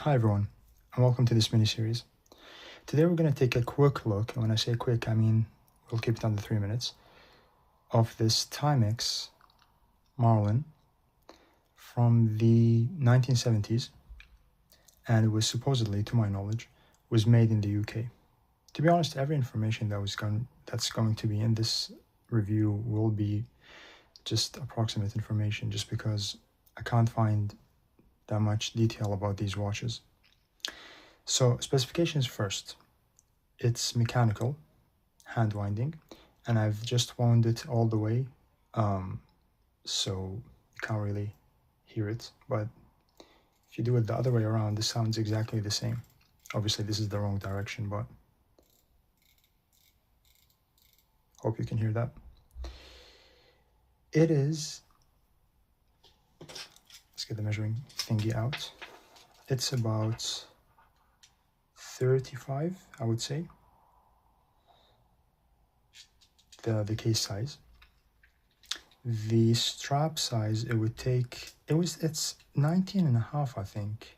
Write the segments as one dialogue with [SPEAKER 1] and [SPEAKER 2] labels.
[SPEAKER 1] Hi everyone, and welcome to this mini-series. Today we're going to take a quick look, and when I say quick, I mean we'll keep it under 3 minutes, of this Timex Marlin from the 1970s, and it was supposedly, to my knowledge, was made in the UK. To be honest, every information that's going to be in this review will be just approximate information, just because I can't find that much detail about these watches. So specifications first. It's mechanical, hand winding, and I've just wound it all the way, so you can't really hear it. But if you do it the other way around, this sounds exactly the same. Obviously, this is the wrong direction, but hope you can hear that. It is, let's get the measuring thingy out. It's about 35, I would say, the case size. The strap size, it's 19 and a half, I think.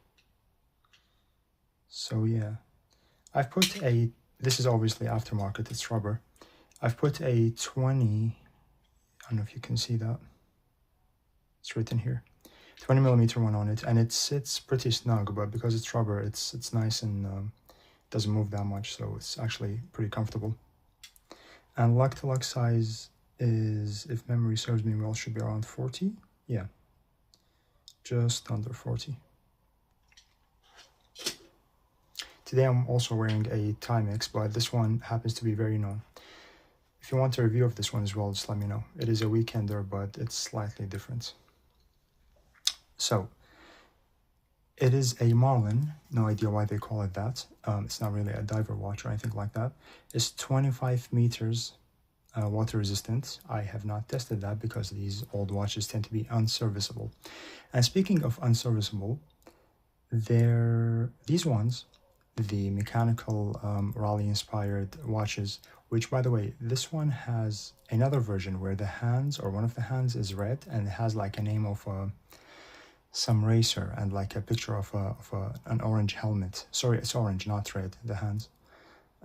[SPEAKER 1] So yeah, this is obviously aftermarket, it's rubber. I've put a 20, I don't know if you can see that, it's written here, 20 millimeter one on it, and it sits pretty snug, but because it's rubber, it's nice and doesn't move that much, so it's actually pretty comfortable. And lug-to-lug size is, if memory serves me well, should be around 40. Yeah, just under 40. Today I'm also wearing a Timex, but this one happens to be very known. If you want a review of this one as well, just let me know. It is a weekender, but it's slightly different. So, it is a Marlin, no idea why they call it that. It's not really a diver watch or anything like that. It's 25 meters water resistant. I have not tested that because these old watches tend to be unserviceable. And speaking of unserviceable, these ones, the mechanical Raleigh-inspired watches, which, by the way, this one has another version where the hands, or one of the hands, is red, and it has like a name of some racer and like a picture of an orange helmet. Sorry, it's orange, not red, the hands.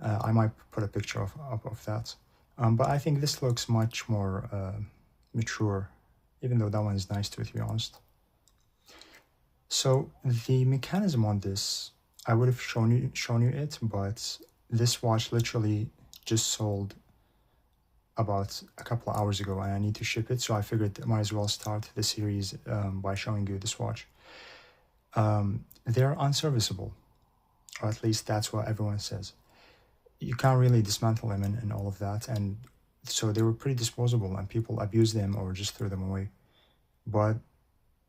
[SPEAKER 1] I might put a picture of that. But I think this looks much more mature, even though that one is nice too, to be honest. So the mechanism on this, I would have shown you it, but this watch literally just sold about a couple of hours ago, and I need to ship it, so I figured I might as well start the series by showing you this watch. They're unserviceable, or at least that's what everyone says. You can't really dismantle them and all of that, and so they were pretty disposable, and people abused them or just threw them away. But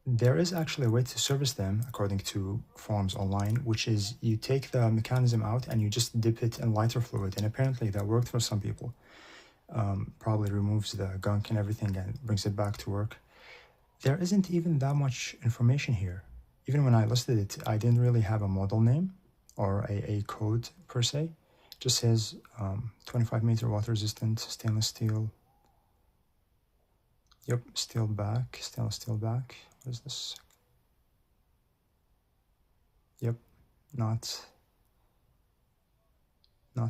[SPEAKER 1] there is actually a way to service them, according to forums online, which is you take the mechanism out and you just dip it in lighter fluid, and apparently that worked for some people. Probably removes the gunk and everything and brings it back to work. There isn't even that much information here. Even when I listed it, I didn't really have a model name or a code per se. It just says 25 meter water resistant, stainless steel. Yep, stainless steel back. What is this? Yep, not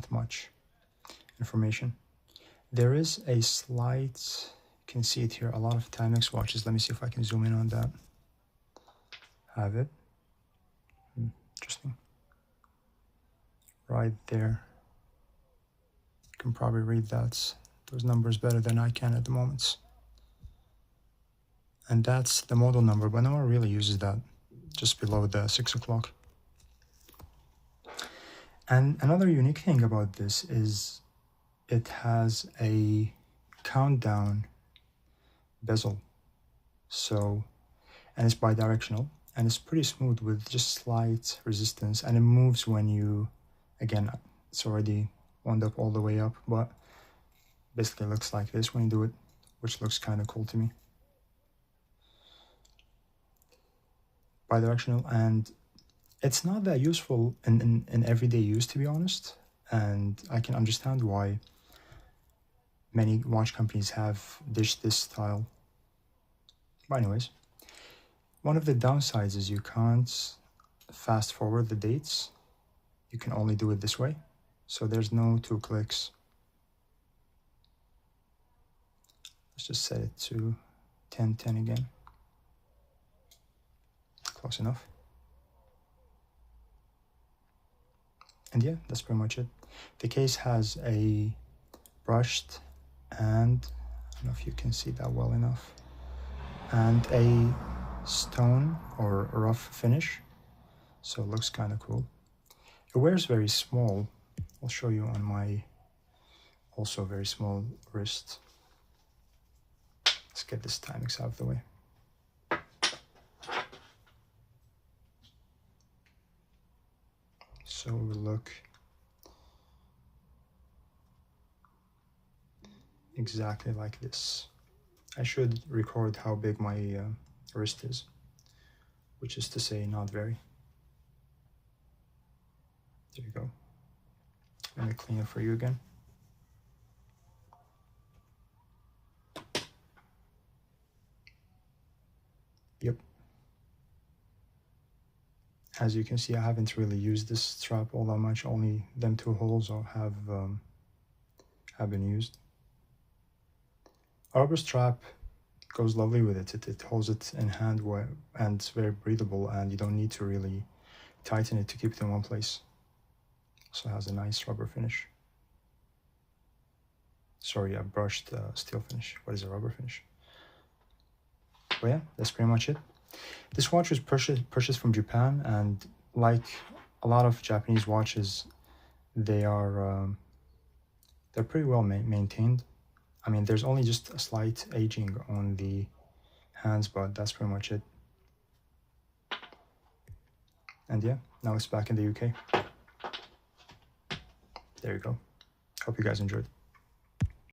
[SPEAKER 1] much information. There is a slight, you can see it here, a lot of Timex watches. Let me see if I can zoom in on that. Have it. Interesting. Right there. You can probably read those numbers better than I can at the moment. And that's the model number, but no one really uses that, just below the 6 o'clock. And another unique thing about this is it has a countdown bezel. So, and it's bidirectional, and it's pretty smooth with just slight resistance, and it moves when you, again, it's already wound up all the way up, but basically looks like this when you do it, which looks kind of cool to me. Bidirectional, and it's not that useful in everyday use, to be honest, and I can understand why many watch companies have ditched this style. But anyways, one of the downsides is you can't fast forward the dates, you can only do it this way. So there's no 2 clicks. Let's just set it to 1010 again. Close enough. And yeah, that's pretty much it. The case has a brushed and, I don't know if you can see that well enough, and a stone or rough finish. So it looks kind of cool. It wears very small. I'll show you on my also very small wrist. Let's get this Timex out of the way. So we look exactly like this. I should record how big my wrist is, which is to say not very. There you go. Let me clean it for you again. Yep. As you can see, I haven't really used this strap all that much. Only them 2 holes have been used. A rubber strap goes lovely with it. It holds it in hand and it's very breathable, and you don't need to really tighten it to keep it in one place. So it has a nice rubber finish. Sorry, a brushed steel finish. What is a rubber finish? But yeah, that's pretty much it. This watch was purchased from Japan, and like a lot of Japanese watches, they're pretty well maintained. I mean, there's only just a slight aging on the hands, but that's pretty much it. And yeah, now it's back in the UK. There you go. Hope you guys enjoyed.